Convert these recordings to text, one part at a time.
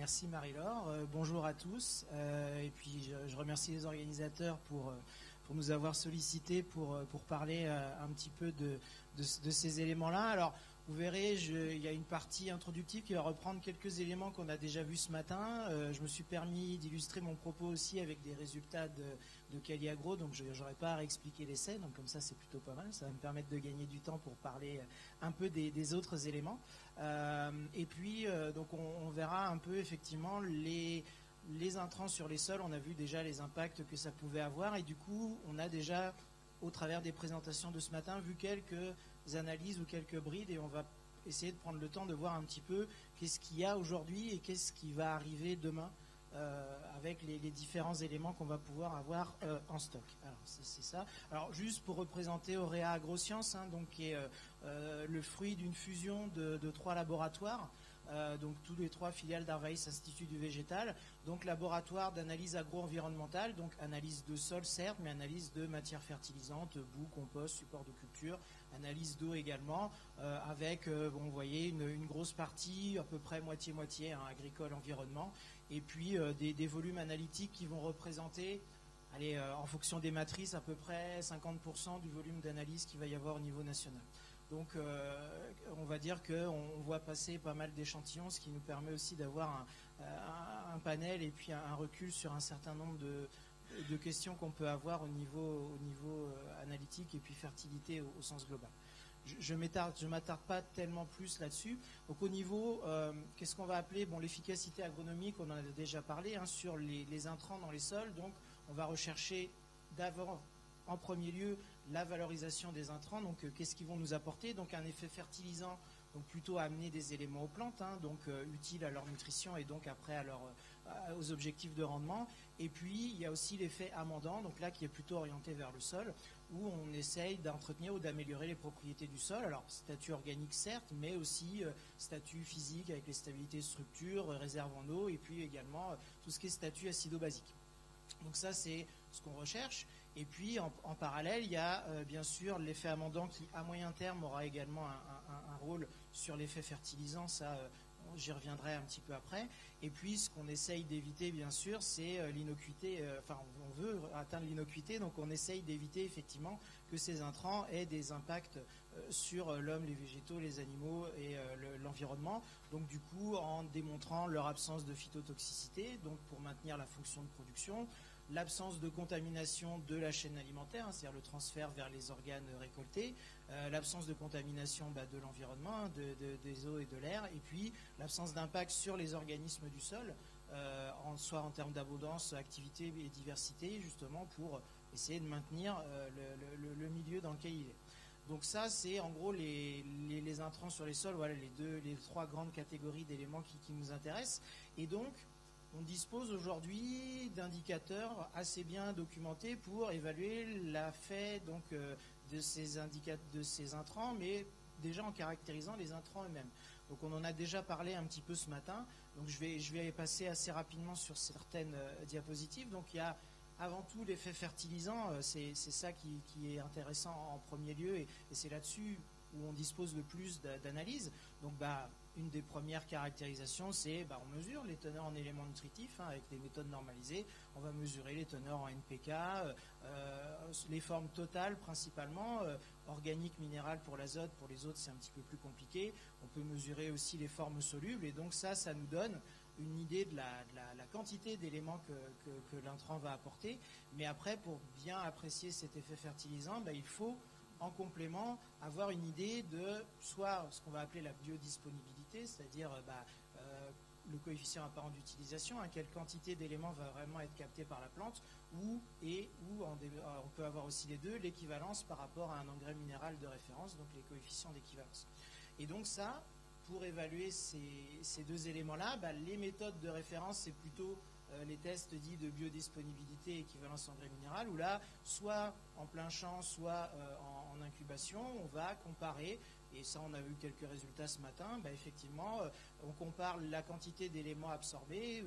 Merci Marie-Laure. Bonjour à tous. Et puis je remercie les organisateurs pour nous avoir sollicités pour parler un petit peu de ces éléments-là. Alors, vous verrez, il y a une partie introductive qui va reprendre quelques éléments qu'on a déjà vus ce matin. Je me suis permis d'illustrer mon propos aussi avec des résultats de Caliagro, donc je n'aurai pas à réexpliquer l'essai, donc comme ça c'est plutôt pas mal. Ça va me permettre de gagner du temps pour parler un peu des autres éléments. Et puis, donc on verra un peu effectivement les intrants sur les sols. On a vu déjà les impacts que ça pouvait avoir, et du coup, on a déjà, au travers des présentations de ce matin, vu quelques analyses ou quelques brides, et on va essayer de prendre le temps de voir un petit peu qu'est-ce qu'il y a aujourd'hui et qu'est-ce qui va arriver demain avec les différents éléments qu'on va pouvoir avoir en stock. Alors c'est ça. Alors juste pour représenter Auréa Agrosciences, donc qui est le fruit d'une fusion de 3 laboratoires. Donc tous les 3 filiales d'Arvaïs Institut du Végétal, donc laboratoire d'analyse agro-environnementale, donc analyse de sol certes, mais analyse de matières fertilisantes, boue, compost, support de culture, analyse d'eau également, avec, vous voyez, une grosse partie, à peu près moitié-moitié, agricole, environnement, et puis des volumes analytiques qui vont représenter, en fonction des matrices, à peu près 50% du volume d'analyse qu'il va y avoir au niveau national. Donc, on va dire qu'on voit passer pas mal d'échantillons, ce qui nous permet aussi d'avoir un panel et puis un recul sur un certain nombre de questions qu'on peut avoir au niveau analytique et puis fertilité au sens global. Je ne m'attarde pas tellement plus là-dessus. Donc, au niveau, qu'est-ce qu'on va appeler l'efficacité agronomique, on en a déjà parlé, sur les intrants dans les sols. Donc, on va rechercher d'abord, en premier lieu, la valorisation des intrants, donc qu'est-ce qu'ils vont nous apporter, donc un effet fertilisant, donc plutôt à amener des éléments aux plantes, donc utiles à leur nutrition et donc après aux objectifs de rendement. Et puis il y a aussi l'effet amendant, donc là qui est plutôt orienté vers le sol, où on essaye d'entretenir ou d'améliorer les propriétés du sol. Alors statut organique certes, mais aussi statut physique avec les stabilités de structure, réserve en eau, et puis également tout ce qui est statut acido-basique. Donc ça c'est ce qu'on recherche. Et puis en parallèle, il y a bien sûr l'effet amendant qui à moyen terme aura également un rôle sur l'effet fertilisant, ça j'y reviendrai un petit peu après. Et puis ce qu'on essaye d'éviter bien sûr, c'est l'innocuité, on veut atteindre l'innocuité, donc on essaye d'éviter effectivement que ces intrants aient des impacts sur l'homme, les végétaux, les animaux et l'environnement. Donc du coup en démontrant leur absence de phytotoxicité, donc pour maintenir la fonction de production, l'absence de contamination de la chaîne alimentaire, c'est-à-dire le transfert vers les organes récoltés, l'absence de contamination de l'environnement, des eaux et de l'air, et puis l'absence d'impact sur les organismes du sol, soit en termes d'abondance, activité et diversité, justement pour essayer de maintenir le milieu dans lequel il est. Donc ça, c'est en gros les intrants sur les sols, voilà les 3 grandes catégories d'éléments qui nous intéressent. Et donc, on dispose aujourd'hui d'indicateurs assez bien documentés pour évaluer l'effet de ces intrants, mais déjà en caractérisant les intrants eux-mêmes. Donc on en a déjà parlé un petit peu ce matin. Donc je vais passer assez rapidement sur certaines diapositives. Donc il y a avant tout l'effet fertilisant, c'est ça qui est intéressant en premier lieu, et c'est là-dessus où on dispose le plus d'analyse. Donc une des premières caractérisations, c'est on mesure les teneurs en éléments nutritifs avec des méthodes normalisées. On va mesurer les teneurs en NPK, les formes totales principalement, organiques, minérales pour l'azote, pour les autres c'est un petit peu plus compliqué. On peut mesurer aussi les formes solubles, et donc ça nous donne une idée de la quantité d'éléments que l'intrant va apporter. Mais après, pour bien apprécier cet effet fertilisant, il faut en complément avoir une idée de soit ce qu'on va appeler la biodisponibilité, c'est-à-dire le coefficient apparent d'utilisation, quelle quantité d'éléments va vraiment être capté par la plante, ou on peut avoir aussi les deux, l'équivalence par rapport à un engrais minéral de référence, donc les coefficients d'équivalence. Et donc ça, pour évaluer ces 2 éléments-là, les méthodes de référence, c'est plutôt les tests dits de biodisponibilité, équivalence engrais minéral, où là, soit en plein champ, soit en incubation, on va comparer, et ça on a eu quelques résultats ce matin, effectivement, on compare la quantité d'éléments absorbés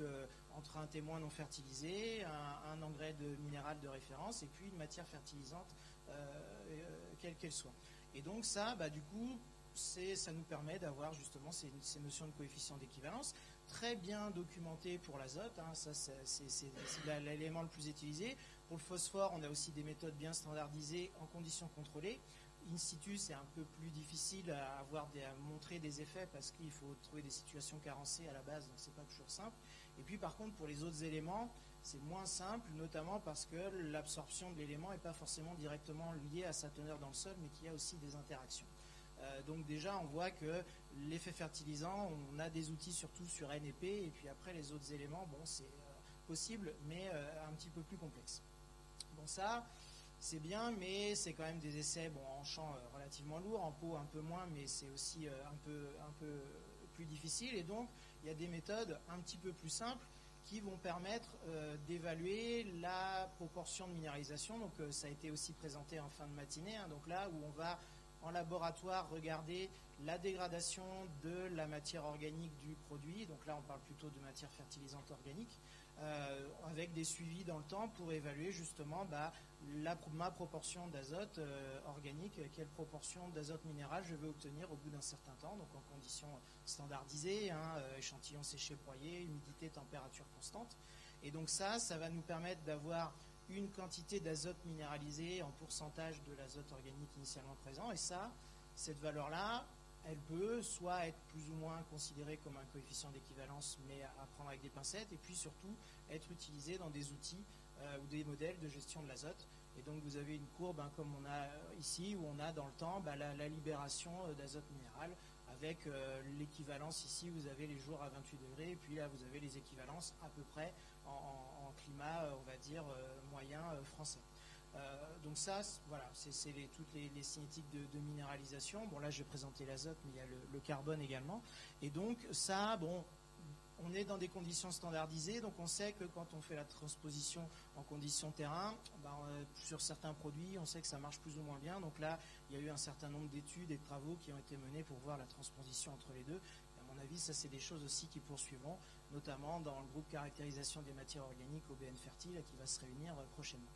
entre un témoin non fertilisé, un engrais de minéral de référence, et puis une matière fertilisante, quelle qu'elle soit. Et donc ça, du coup, ça nous permet d'avoir justement ces notions de coefficient d'équivalence. très bien documenté pour l'azote, hein, ça c'est l'élément le plus utilisé. Pour le phosphore, on a aussi des méthodes bien standardisées en conditions contrôlées. In situ, c'est un peu plus difficile à montrer des effets parce qu'il faut trouver des situations carencées à la base, donc c'est pas toujours simple. Et puis par contre, pour les autres éléments, c'est moins simple, notamment parce que l'absorption de l'élément n'est pas forcément directement liée à sa teneur dans le sol, mais qu'il y a aussi des interactions. Donc déjà, on voit que l'effet fertilisant, on a des outils surtout sur N et P, et puis après les autres éléments, bon, c'est possible, mais un petit peu plus complexe. Bon, ça, c'est bien, mais c'est quand même des essais en champ relativement lourd, en pot un peu moins, mais c'est aussi un peu plus difficile. Et donc, il y a des méthodes un petit peu plus simples qui vont permettre d'évaluer la proportion de minéralisation. Donc, ça a été aussi présenté en fin de matinée. Hein, donc là, où on va en laboratoire regarder la dégradation de la matière organique du produit. Donc là, on parle plutôt de matière fertilisante organique. Avec des suivis dans le temps pour évaluer justement ma proportion d'azote organique, quelle proportion d'azote minéral je veux obtenir au bout d'un certain temps, donc en conditions standardisées, hein, échantillon séché broyé, humidité, température constante. Et donc ça va nous permettre d'avoir une quantité d'azote minéralisé en pourcentage de l'azote organique initialement présent. Et ça, cette valeur-là, elle peut soit être plus ou moins considérée comme un coefficient d'équivalence, mais à prendre avec des pincettes, et puis surtout être utilisée dans des outils ou des modèles de gestion de l'azote. Et donc vous avez une courbe comme on a ici, où on a dans le temps la libération d'azote minéral, avec l'équivalence ici, vous avez les jours à 28 degrés, et puis là vous avez les équivalences à peu près en climat, on va dire, moyen français. Donc ça, voilà, c'est toutes les cinétiques de minéralisation. Bon, là, je vais présenter l'azote, mais il y a le carbone également. Et donc ça, bon, on est dans des conditions standardisées, donc on sait que quand on fait la transposition en conditions terrain, sur certains produits, on sait que ça marche plus ou moins bien. Donc là, il y a eu un certain nombre d'études et de travaux qui ont été menés pour voir la transposition entre les deux. Et à mon avis, ça, c'est des choses aussi qui poursuivront, notamment dans le groupe caractérisation des matières organiques OBN Fertile, qui va se réunir prochainement.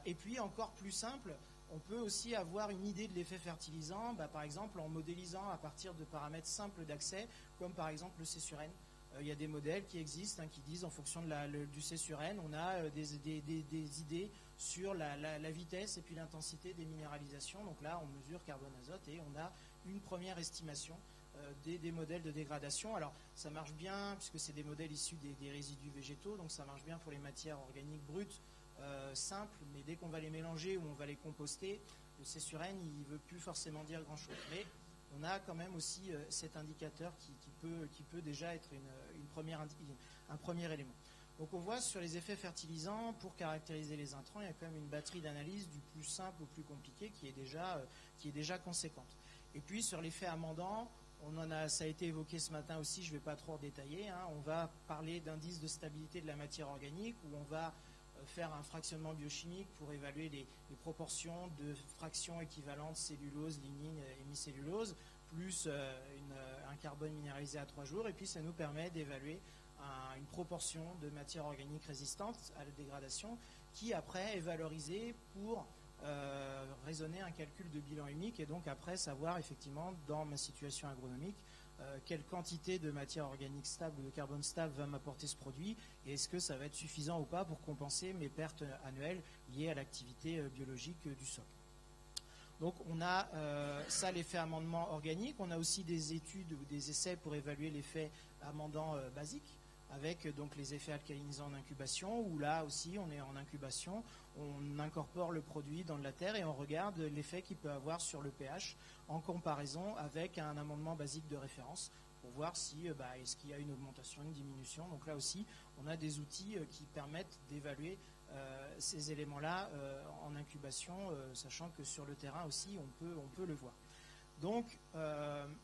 Et puis encore plus simple, on peut aussi avoir une idée de l'effet fertilisant, par exemple en modélisant à partir de paramètres simples d'accès, comme par exemple le C sur N. Il y a des modèles qui existent qui disent en fonction du C sur N, on a des idées sur la vitesse et puis l'intensité des minéralisations. Donc là, on mesure carbone-azote et on a une première estimation des modèles de dégradation. Alors ça marche bien puisque c'est des modèles issus des résidus végétaux, donc ça marche bien pour les matières organiques brutes, simple, mais dès qu'on va les mélanger ou on va les composter, le C sur N, il ne veut plus forcément dire grand-chose. Mais on a quand même aussi cet indicateur qui peut déjà être un premier élément. Donc on voit sur les effets fertilisants, pour caractériser les intrants, il y a quand même une batterie d'analyse du plus simple au plus compliqué qui est déjà conséquente. Et puis sur l'effet amendant, ça a été évoqué ce matin aussi, je ne vais pas trop détailler, hein, on va parler d'indice de stabilité de la matière organique, où on va faire un fractionnement biochimique pour évaluer les proportions de fractions équivalentes cellulose, lignine, hémicellulose, plus un carbone minéralisé à 3 jours. Et puis ça nous permet d'évaluer une proportion de matière organique résistante à la dégradation qui après est valorisée pour raisonner un calcul de bilan humique et donc après savoir effectivement dans ma situation agronomique quelle quantité de matière organique stable ou de carbone stable va m'apporter ce produit et est-ce que ça va être suffisant ou pas pour compenser mes pertes annuelles liées à l'activité biologique du sol. Donc on a ça, l'effet amendement organique. On a aussi des études ou des essais pour évaluer l'effet amendant basique avec donc les effets alcalinisants en incubation, où là aussi on est en incubation, on incorpore le produit dans de la terre et on regarde l'effet qu'il peut avoir sur le pH en comparaison avec un amendement basique de référence pour voir si est-ce qu'il y a une augmentation, une diminution. Donc là aussi on a des outils qui permettent d'évaluer ces éléments-là en incubation, sachant que sur le terrain aussi on peut le voir. Donc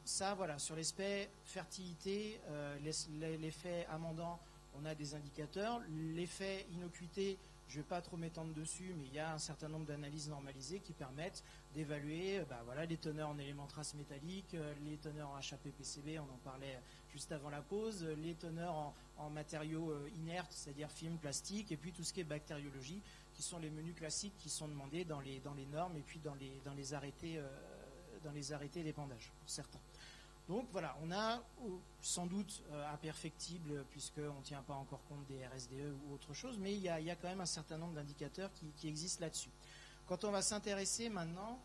ça, voilà, sur l'aspect fertilité, l'effet amendant, on a des indicateurs. L'effet innocuité, je ne vais pas trop m'étendre dessus, mais il y a un certain nombre d'analyses normalisées qui permettent d'évaluer les teneurs en éléments traces métalliques, les teneurs en HAP-PCB, on en parlait juste avant la pause, les teneurs en matériaux inertes, c'est-à-dire film, plastique, et puis tout ce qui est bactériologie, qui sont les menus classiques qui sont demandés dans les normes et puis dans les arrêtés d'épandage, pour certains. Donc voilà, on a sans doute imperfectible, puisqu'on ne tient pas encore compte des RSDE ou autre chose, mais il y a quand même un certain nombre d'indicateurs qui existent là-dessus. Quand on va s'intéresser maintenant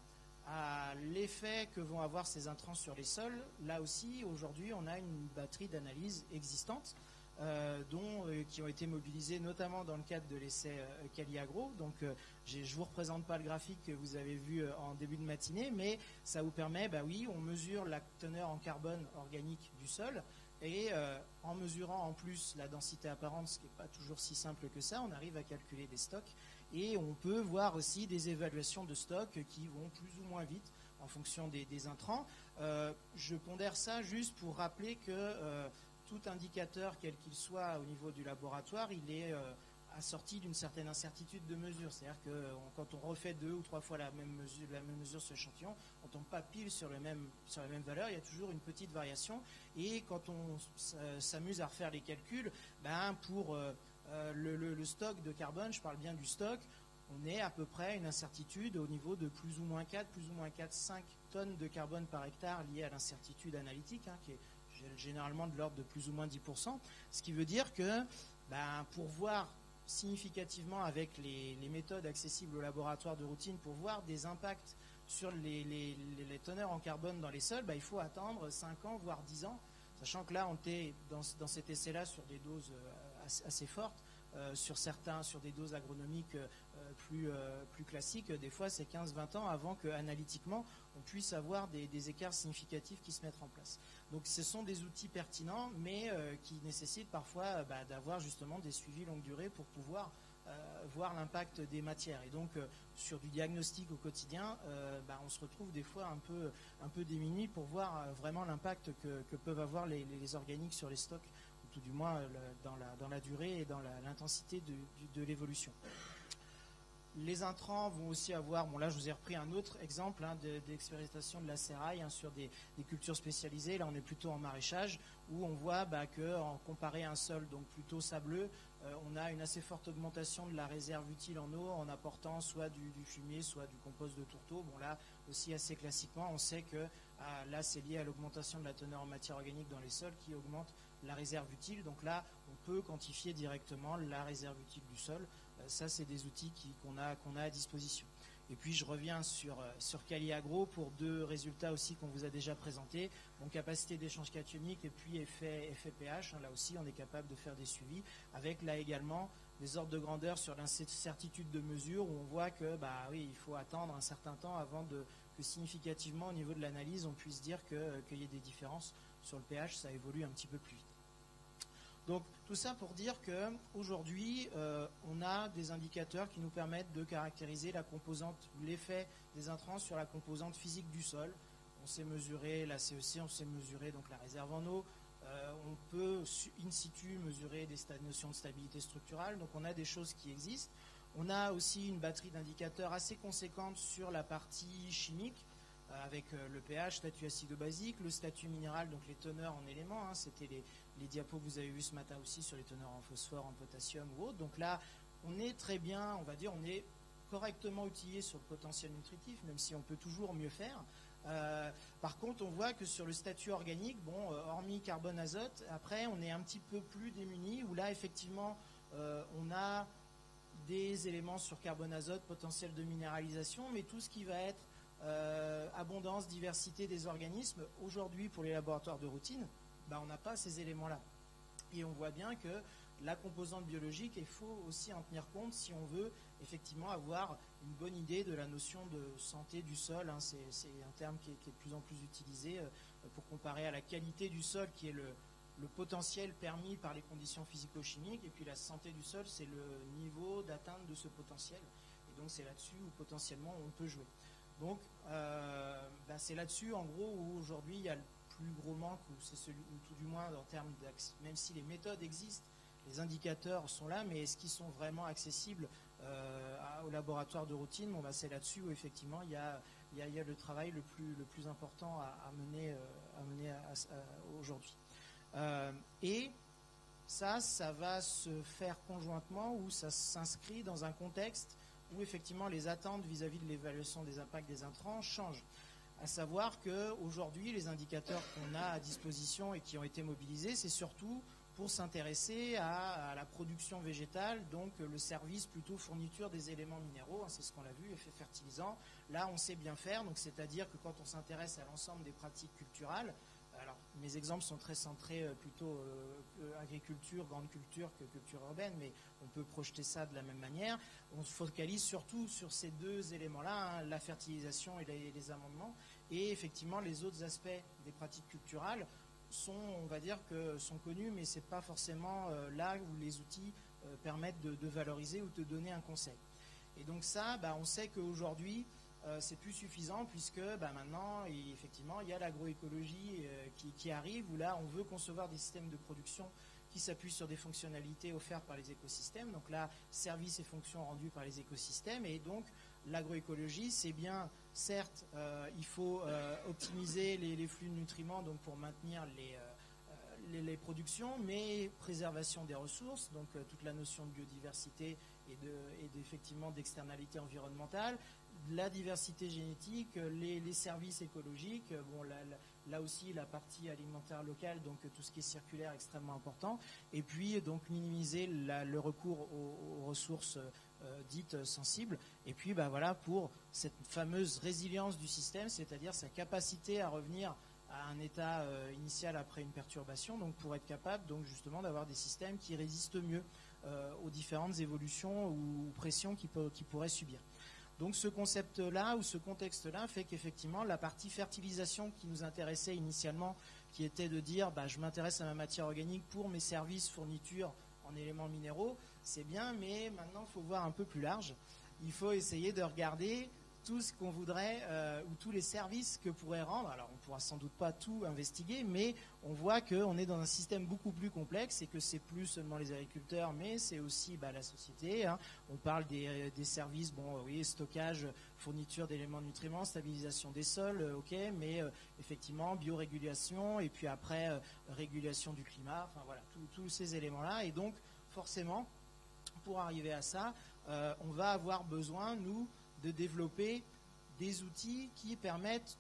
à l'effet que vont avoir ces intrants sur les sols, là aussi, aujourd'hui, on a une batterie d'analyse existante, qui ont été mobilisés notamment dans le cadre de l'essai Caliagro. Donc je ne vous représente pas le graphique que vous avez vu en début de matinée, mais ça vous permet, on mesure la teneur en carbone organique du sol, et en mesurant en plus la densité apparente, ce qui n'est pas toujours si simple que ça, on arrive à calculer des stocks, et on peut voir aussi des évaluations de stocks qui vont plus ou moins vite en fonction des intrants. Je pondère ça juste pour rappeler que tout indicateur, quel qu'il soit au niveau du laboratoire, il est assorti d'une certaine incertitude de mesure. C'est-à-dire que quand on refait 2 ou 3 fois la même mesure sur l'échantillon, on ne tombe pas pile sur la même valeur, il y a toujours une petite variation. Et quand on s'amuse à refaire les calculs, pour le stock de carbone, je parle bien du stock, on est à peu près une incertitude au niveau de plus ou moins 4, 5 tonnes de carbone par hectare liées à l'incertitude analytique, qui est généralement de l'ordre de plus ou moins 10%, ce qui veut dire que pour voir significativement avec les méthodes accessibles au laboratoire de routine, pour voir des impacts sur les teneurs en carbone dans les sols, il faut attendre 5 ans, voire 10 ans, sachant que là, on était dans cet essai-là sur des doses assez fortes, sur des doses agronomiques plus classiques. Des fois, c'est 15-20 ans avant que, analytiquement, on puisse avoir des écarts significatifs qui se mettent en place. Donc ce sont des outils pertinents, mais qui nécessitent parfois d'avoir justement des suivis longue durée pour pouvoir voir l'impact des matières. Et donc sur du diagnostic au quotidien, on se retrouve des fois un peu démunis pour voir vraiment l'impact que peuvent avoir les organiques sur les stocks, ou tout du moins dans la durée et dans l'intensité de l'évolution. Les intrants vont aussi avoir, là je vous ai repris un autre exemple d'expérimentation de la Sérail sur des cultures spécialisées. Là on est plutôt en maraîchage, où on voit qu'en comparé à un sol donc plutôt sableux, on a une assez forte augmentation de la réserve utile en eau en apportant soit du fumier, soit du compost de tourteau. Là aussi assez classiquement, on sait que là c'est lié à l'augmentation de la teneur en matière organique dans les sols qui augmente la réserve utile. Donc là on peut quantifier directement la réserve utile du sol. Ça, c'est des outils qu'on a à disposition. Et puis, je reviens sur Caliagro pour 2 résultats aussi qu'on vous a déjà présentés. Donc, capacité d'échange cationique et puis effet pH. Là aussi, on est capable de faire des suivis avec, là également, des ordres de grandeur sur l'incertitude de mesure où on voit que, il faut attendre un certain temps avant que significativement, au niveau de l'analyse, on puisse dire qu'il y ait des différences sur le pH. Ça évolue un petit peu plus vite. Donc tout ça pour dire qu'aujourd'hui, on a des indicateurs qui nous permettent de caractériser la composante, l'effet des intrants sur la composante physique du sol. On sait mesurer la CEC, on sait mesurer donc la réserve en eau. On peut in situ mesurer des notions de stabilité structurale. Donc on a des choses qui existent. On a aussi une batterie d'indicateurs assez conséquente sur la partie chimique, avec le pH, statut acido-basique, le statut minéral, donc les teneurs en éléments. C'était les diapos que vous avez vus ce matin aussi sur les teneurs en phosphore, en potassium ou autre. Donc là, on est très bien, on va dire, on est correctement outillé sur le potentiel nutritif, même si on peut toujours mieux faire. Par contre, on voit que sur le statut organique, hormis carbone, azote, après, on est un petit peu plus démuni, où là, effectivement, on a des éléments sur carbone, azote, potentiel de minéralisation, mais tout ce qui va être abondance, diversité des organismes, aujourd'hui, pour les laboratoires de routine, on n'a pas ces éléments-là. Et on voit bien que la composante biologique, il faut aussi en tenir compte si on veut effectivement avoir une bonne idée de la notion de santé du sol. C'est un terme qui est de plus en plus utilisé pour comparer à la qualité du sol, qui est le potentiel permis par les conditions physico-chimiques, et puis la santé du sol, c'est le niveau d'atteinte de ce potentiel. Et donc c'est là-dessus où potentiellement on peut jouer. Donc c'est là-dessus en gros où aujourd'hui il y a le plus gros manque, ou tout du moins en termes même si les méthodes existent, les indicateurs sont là, mais est-ce qu'ils sont vraiment accessibles au laboratoire de routine? C'est là-dessus où effectivement il y a le travail le plus important à mener aujourd'hui. Et ça va se faire conjointement, ou ça s'inscrit dans un contexte où effectivement les attentes vis-à-vis de l'évaluation des impacts des intrants changent. à savoir qu'aujourd'hui, les indicateurs qu'on a à disposition et qui ont été mobilisés, c'est surtout pour s'intéresser à la production végétale, donc le service plutôt fourniture des éléments minéraux, c'est ce qu'on a vu, effet fertilisant. Là, on sait bien faire, donc c'est-à-dire que quand on s'intéresse à l'ensemble des pratiques culturales, alors mes exemples sont très centrés plutôt agriculture, grande culture que culture urbaine, mais on peut projeter ça de la même manière. On se focalise surtout sur ces deux éléments-là, la fertilisation et les amendements, et effectivement les autres aspects des pratiques culturales on va dire que sont connus, mais c'est pas forcément là où les outils permettent de valoriser ou de donner un conseil. Et donc ça, on sait qu'aujourd'hui, c'est plus suffisant puisque maintenant, effectivement, il y a l'agroécologie qui arrive, où là, on veut concevoir des systèmes de production qui s'appuient sur des fonctionnalités offertes par les écosystèmes. Donc là, services et fonctions rendues par les écosystèmes. Et donc, l'agroécologie, c'est bien, certes, il faut optimiser les flux de nutriments donc pour maintenir les productions, mais préservation des ressources, donc toute la notion de biodiversité et effectivement d'externalité environnementale, la diversité génétique, les services écologiques, là aussi la partie alimentaire locale, donc tout ce qui est circulaire extrêmement important, et puis donc minimiser le recours aux ressources dites sensibles, et puis voilà pour cette fameuse résilience du système, c'est-à-dire sa capacité à revenir à un état initial après une perturbation, donc pour être capable donc justement d'avoir des systèmes qui résistent mieux aux différentes évolutions ou pressions qu'ils pourraient subir. Donc ce concept-là ou ce contexte-là fait qu'effectivement la partie fertilisation qui nous intéressait initialement, qui était de dire je m'intéresse à ma matière organique pour mes services, fournitures en éléments minéraux, c'est bien, mais maintenant il faut voir un peu plus large. Il faut essayer de regarder tout ce qu'on voudrait ou tous les services que pourrait rendre. Alors on ne pourra sans doute pas tout investiguer, mais on voit qu'on est dans un système beaucoup plus complexe et que c'est plus seulement les agriculteurs, mais c'est aussi la société. On parle des services, stockage, fourniture d'éléments de nutriments, stabilisation des sols, ok, mais effectivement biorégulation et puis après régulation du climat, enfin voilà, tous ces éléments-là. Et donc forcément, pour arriver à ça, on va avoir besoin, nous, de développer des outils qui permettent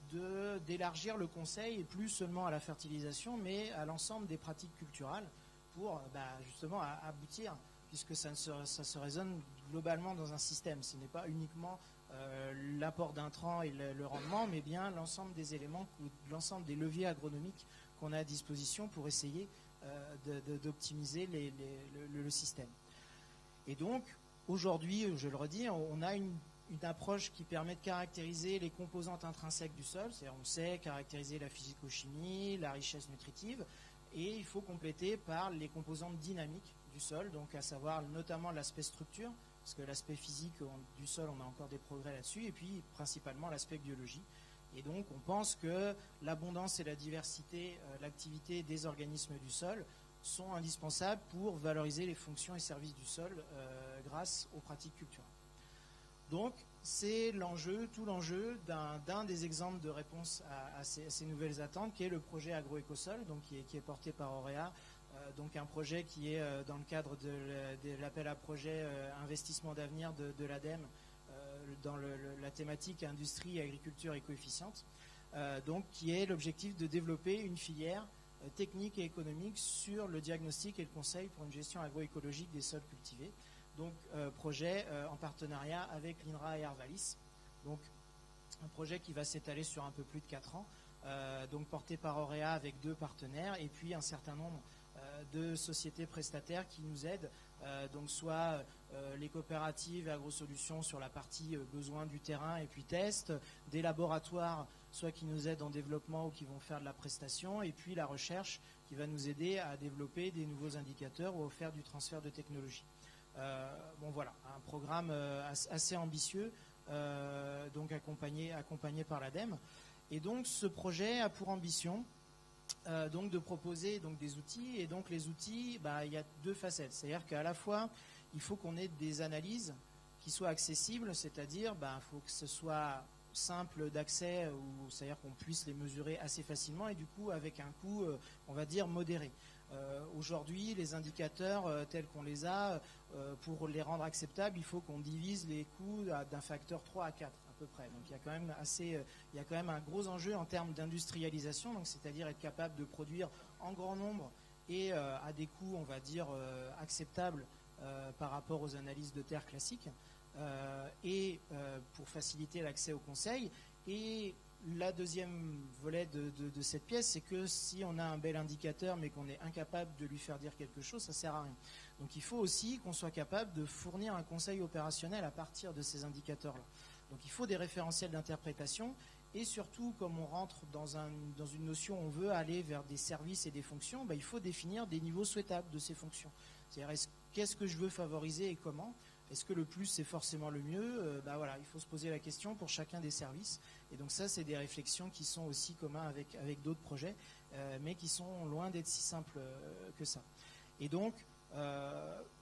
d'élargir le conseil et plus seulement à la fertilisation, mais à l'ensemble des pratiques culturelles pour justement aboutir, puisque ça se raisonne globalement dans un système. Ce n'est pas uniquement l'apport d'intrants et le rendement, mais bien l'ensemble des éléments, l'ensemble des leviers agronomiques qu'on a à disposition pour essayer d'optimiser le système. Et donc, aujourd'hui, je le redis, on a une approche qui permet de caractériser les composantes intrinsèques du sol, c'est-à-dire on sait caractériser la physico-chimie, la richesse nutritive, et il faut compléter par les composantes dynamiques du sol, donc à savoir notamment l'aspect structure, parce que l'aspect physique du sol, on a encore des progrès là-dessus, et puis principalement l'aspect biologie. Et donc on pense que l'abondance et la diversité, l'activité des organismes du sol sont indispensables pour valoriser les fonctions et services du sol grâce aux pratiques culturelles. Donc, c'est tout l'enjeu d'un des exemples de réponse à ces nouvelles attentes, qui est le projet Agroécosol, donc qui est porté par Auréa, donc un projet qui est dans le cadre de l'appel à projet investissement d'avenir de l'ADEME, dans la thématique industrie, agriculture éco-efficiente, donc qui est l'objectif de développer une filière technique et économique sur le diagnostic et le conseil pour une gestion agroécologique des sols cultivés. Donc projet en partenariat avec l'INRA et Arvalis. Donc un projet qui va s'étaler sur un peu plus de 4 ans, donc porté par Auréa avec 2 partenaires et puis un certain nombre de sociétés prestataires qui nous aident, donc soit les coopératives et AgroSolutions sur la partie besoin du terrain et puis test, des laboratoires soit qui nous aident en développement ou qui vont faire de la prestation, et puis la recherche qui va nous aider à développer des nouveaux indicateurs ou à faire du transfert de technologie. Voilà, un programme assez ambitieux, donc accompagné par l'ADEME. Et donc ce projet a pour ambition donc de proposer donc des outils. Et donc les outils, il y a 2 facettes. C'est-à-dire qu'à la fois, il faut qu'on ait des analyses qui soient accessibles, c'est-à-dire il faut que ce soit simple d'accès, c'est-à-dire qu'on puisse les mesurer assez facilement et du coup avec un coût, on va dire, modéré. Aujourd'hui, les indicateurs tels qu'on les a, pour les rendre acceptables, il faut qu'on divise les coûts d'un facteur 3 à 4, à peu près. Donc il y a quand même un gros enjeu en termes d'industrialisation, donc c'est-à-dire être capable de produire en grand nombre et à des coûts, on va dire, acceptables par rapport aux analyses de terre classiques, et pour faciliter l'accès au conseil. Et la deuxième volet de cette pièce, c'est que si on a un bel indicateur mais qu'on est incapable de lui faire dire quelque chose, ça ne sert à rien. Donc il faut aussi qu'on soit capable de fournir un conseil opérationnel à partir de ces indicateurs-là. Donc il faut des référentiels d'interprétation, et surtout, comme on rentre dans une notion, on veut aller vers des services et des fonctions, il faut définir des niveaux souhaitables de ces fonctions. C'est-à-dire, qu'est-ce que je veux favoriser et comment ? Est-ce que le plus, c'est forcément le mieux ? Voilà, il faut se poser la question pour chacun des services. Et donc ça, c'est des réflexions qui sont aussi communs avec d'autres projets, mais qui sont loin d'être si simples que ça. Et donc,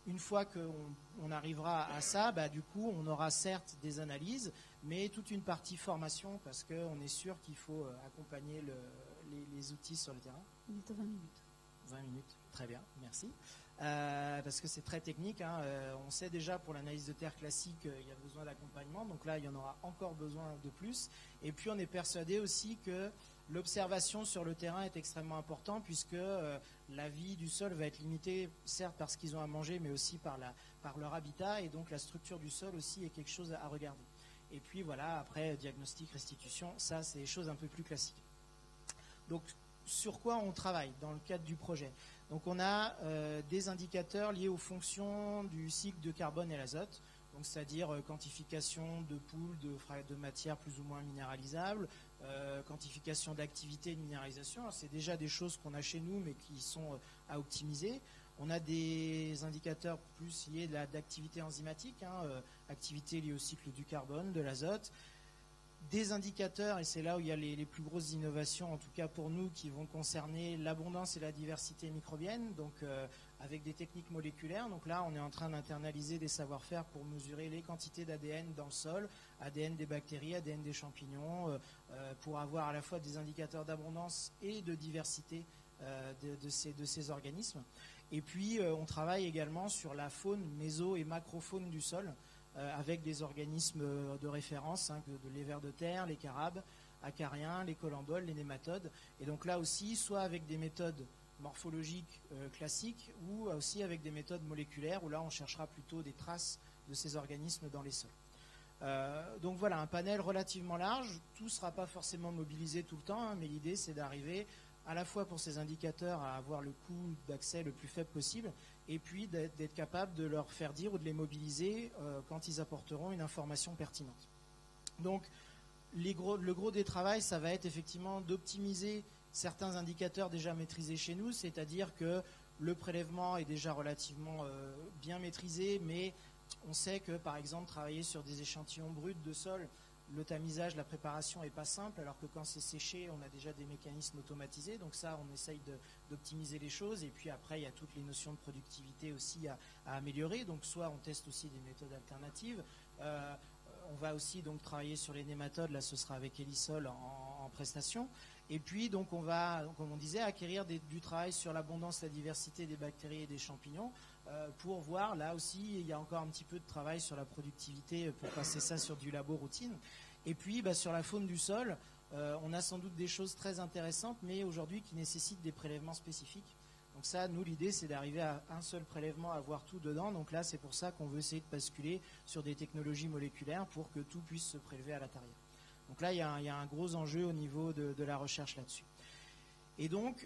une fois qu'on arrivera à ça, du coup, on aura certes des analyses, mais toute une partie formation, parce qu'on est sûr qu'il faut accompagner les outils sur le terrain. 20 minutes. 20 minutes, très bien, merci. Parce que c'est très technique, hein. On sait déjà pour l'analyse de terre classique, il y a besoin d'accompagnement, donc là il y en aura encore besoin de plus. Et puis on est persuadé aussi que l'observation sur le terrain est extrêmement importante, puisque la vie du sol va être limitée, certes par ce qu'ils ont à manger, mais aussi par leur habitat, et donc la structure du sol aussi est quelque chose à regarder. Et puis voilà, après diagnostic, restitution, ça c'est des choses un peu plus classiques. Donc sur quoi on travaille dans le cadre du projet ? Donc on a des indicateurs liés aux fonctions du cycle de carbone et l'azote, donc c'est-à-dire quantification de poules de matières plus ou moins minéralisables, quantification d'activité et de minéralisation. Alors, c'est déjà des choses qu'on a chez nous mais qui sont à optimiser. On a des indicateurs plus liés d'activité enzymatique, activité liée au cycle du carbone, de l'azote. Des indicateurs, et c'est là où il y a les plus grosses innovations, en tout cas pour nous, qui vont concerner l'abondance et la diversité microbienne, donc avec des techniques moléculaires. Donc là, on est en train d'internaliser des savoir-faire pour mesurer les quantités d'ADN dans le sol, ADN des bactéries, ADN des champignons, pour avoir à la fois des indicateurs d'abondance et de diversité de ces organismes. Et puis, on travaille également sur la faune, méso- et macrofaune du sol, avec des organismes de référence, les vers de terre, les carabes, acariens, les colamboles, les nématodes. Et donc là aussi, soit avec des méthodes morphologiques classiques, ou aussi avec des méthodes moléculaires, où là on cherchera plutôt des traces de ces organismes dans les sols. Donc voilà, un panel relativement large. Tout ne sera pas forcément mobilisé tout le temps, mais l'idée c'est d'arriver à la fois pour ces indicateurs à avoir le coût d'accès le plus faible possible, et puis d'être capable de leur faire dire ou de les mobiliser quand ils apporteront une information pertinente. Donc le gros des travaux, ça va être effectivement d'optimiser certains indicateurs déjà maîtrisés chez nous, c'est-à-dire que le prélèvement est déjà relativement bien maîtrisé, mais on sait que par exemple travailler sur des échantillons bruts de sol, le tamisage, la préparation n'est pas simple, alors que quand c'est séché, on a déjà des mécanismes automatisés. Donc ça, on essaye d'optimiser les choses. Et puis après, il y a toutes les notions de productivité aussi à améliorer. Donc soit on teste aussi des méthodes alternatives. On va aussi donc travailler sur les nématodes. Là, ce sera avec Elisol en prestation. Et puis, donc, on va, comme on disait, acquérir du travail sur l'abondance, la diversité des bactéries et des champignons pour voir, là aussi, il y a encore un petit peu de travail sur la productivité pour passer ça sur du labo routine. Et puis, sur la faune du sol, on a sans doute des choses très intéressantes, mais aujourd'hui qui nécessitent des prélèvements spécifiques. Donc ça, nous, l'idée, c'est d'arriver à un seul prélèvement, à avoir tout dedans. Donc là, c'est pour ça qu'on veut essayer de basculer sur des technologies moléculaires pour que tout puisse se prélever à l'intérieur. Donc là, il y a un gros enjeu au niveau de la recherche là-dessus. Et donc,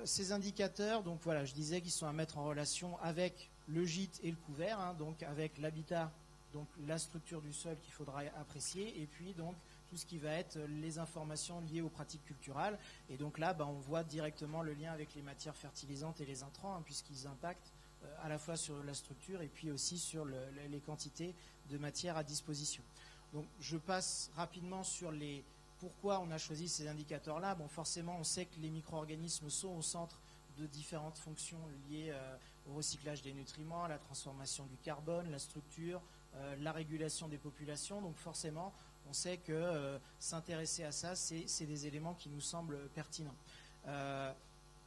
ces indicateurs, donc voilà, je disais qu'ils sont à mettre en relation avec le gîte et le couvert, donc avec l'habitat, donc la structure du sol qu'il faudra apprécier, et puis donc tout ce qui va être les informations liées aux pratiques culturales. Et donc là, on voit directement le lien avec les matières fertilisantes et les intrants, puisqu'ils impactent à la fois sur la structure et puis aussi sur les quantités de matière à disposition. Donc je passe rapidement sur pourquoi on a choisi ces indicateurs-là. Bon, forcément, on sait que les micro-organismes sont au centre de différentes fonctions liées au recyclage des nutriments, à la transformation du carbone, la structure, la régulation des populations. Donc forcément, on sait que s'intéresser à ça, c'est des éléments qui nous semblent pertinents.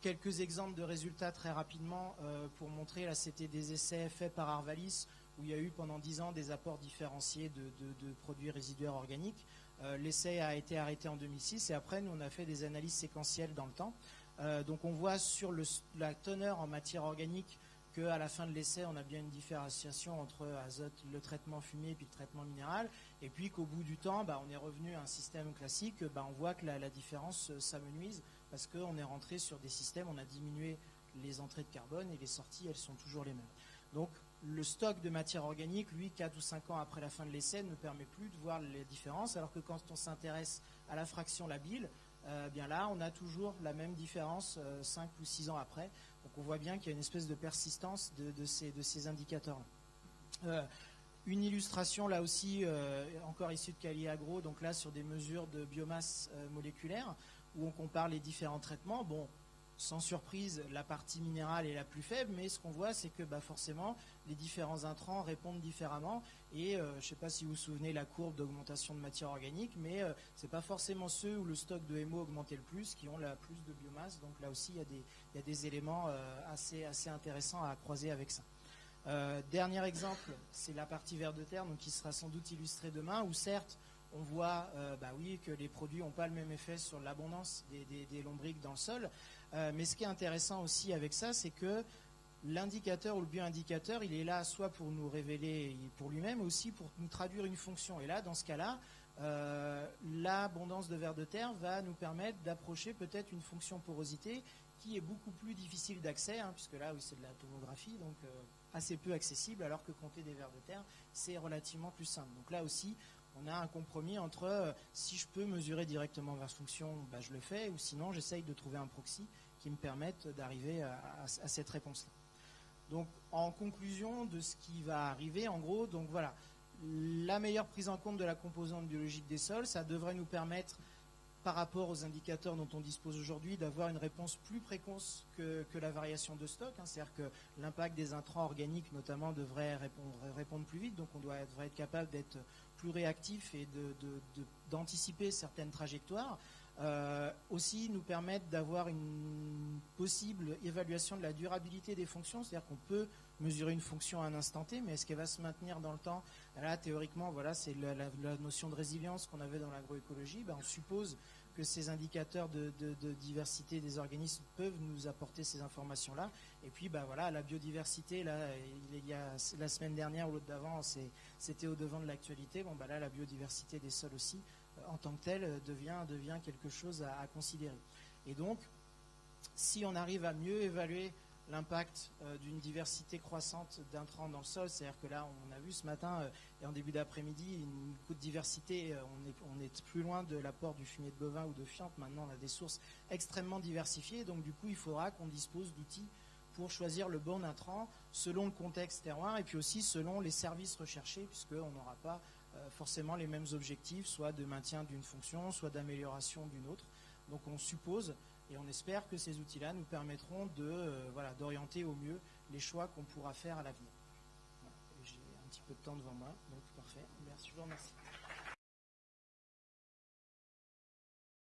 Quelques exemples de résultats très rapidement pour montrer. Là, c'était des essais faits par Arvalis où il y a eu pendant 10 ans des apports différenciés de produits résiduaires organiques. L'essai a été arrêté en 2006 et après, nous, on a fait des analyses séquentielles dans le temps. Donc on voit sur la teneur en matière organique qu'à la fin de l'essai, on a bien une différenciation entre azote, le traitement fumier et puis le traitement minéral, et puis qu'au bout du temps, on est revenu à un système classique, on voit que la différence s'amenuise parce qu'on est rentré sur des systèmes, on a diminué les entrées de carbone et les sorties, elles sont toujours les mêmes. Donc le stock de matière organique, lui, 4 ou 5 ans après la fin de l'essai, ne permet plus de voir les différences, alors que quand on s'intéresse à la fraction labile, bien là, on a toujours la même différence 5 ou 6 ans après. Donc on voit bien qu'il y a une espèce de persistance de ces indicateurs-là. Une illustration là aussi, encore issue de Cali Agro, donc là sur des mesures de biomasse moléculaire, où on compare les différents traitements. Bon, sans surprise, la partie minérale est la plus faible, mais ce qu'on voit, c'est que forcément, les différents intrants répondent différemment. Et je ne sais pas si vous vous souvenez la courbe d'augmentation de matière organique, mais ce n'est pas forcément ceux où le stock de MO augmentait le plus qui ont la plus de biomasse. Donc là aussi, il y a des éléments assez intéressants à croiser avec ça. Dernier exemple, c'est la partie vers de terre, donc qui sera sans doute illustrée demain, où certes, on voit oui, que les produits n'ont pas le même effet sur l'abondance des lombriques dans le sol. Mais ce qui est intéressant aussi avec ça, c'est que l'indicateur ou le bioindicateur, il est là soit pour nous révéler pour lui-même, mais aussi pour nous traduire une fonction. Et là, dans ce cas-là, l'abondance de vers de terre va nous permettre d'approcher peut-être une fonction porosité qui est beaucoup plus difficile d'accès, puisque là, oui, c'est de la tomographie, donc assez peu accessible, alors que compter des vers de terre, c'est relativement plus simple. Donc là aussi, on a un compromis entre si je peux mesurer directement vers fonction, je le fais, ou sinon j'essaye de trouver un proxy qui me permette d'arriver à cette réponse-là. Donc en conclusion de ce qui va arriver, en gros, donc voilà, la meilleure prise en compte de la composante biologique des sols, ça devrait nous permettre, par rapport aux indicateurs dont on dispose aujourd'hui, d'avoir une réponse plus précoce que la variation de stock. C'est-à-dire que l'impact des intrants organiques, notamment, devrait répondre plus vite. Donc on devrait être capable d'être plus réactif et d'anticiper certaines trajectoires. Aussi nous permettre d'avoir une possible évaluation de la durabilité des fonctions. C'est-à-dire qu'on peut mesurer une fonction à un instant T, mais est-ce qu'elle va se maintenir dans le temps? Là, théoriquement, voilà, c'est la notion de résilience qu'on avait dans l'agroécologie. On suppose que ces indicateurs de diversité des organismes peuvent nous apporter ces informations-là. Et puis, voilà, la biodiversité, là, il y a la semaine dernière ou l'autre d'avant, c'était au devant de l'actualité. Là, la biodiversité des sols aussi, en tant que telle, devient quelque chose à considérer. Et donc, si on arrive à mieux évaluer l'impact d'une diversité croissante d'intrants dans le sol, c'est-à-dire que là, on a vu ce matin et en début d'après-midi, une coup de diversité, on est plus loin de l'apport du fumier de bovin ou de fiente. Maintenant, on a des sources extrêmement diversifiées, donc du coup, il faudra qu'on dispose d'outils pour choisir le bon intrant selon le contexte terroir et puis aussi selon les services recherchés, puisqu'on n'aura pas forcément les mêmes objectifs, soit de maintien d'une fonction, soit d'amélioration d'une autre. Donc on suppose et on espère que ces outils-là nous permettront d'orienter au mieux les choix qu'on pourra faire à l'avenir. Voilà. J'ai un petit peu de temps devant moi, donc parfait. Merci, je vous remercie.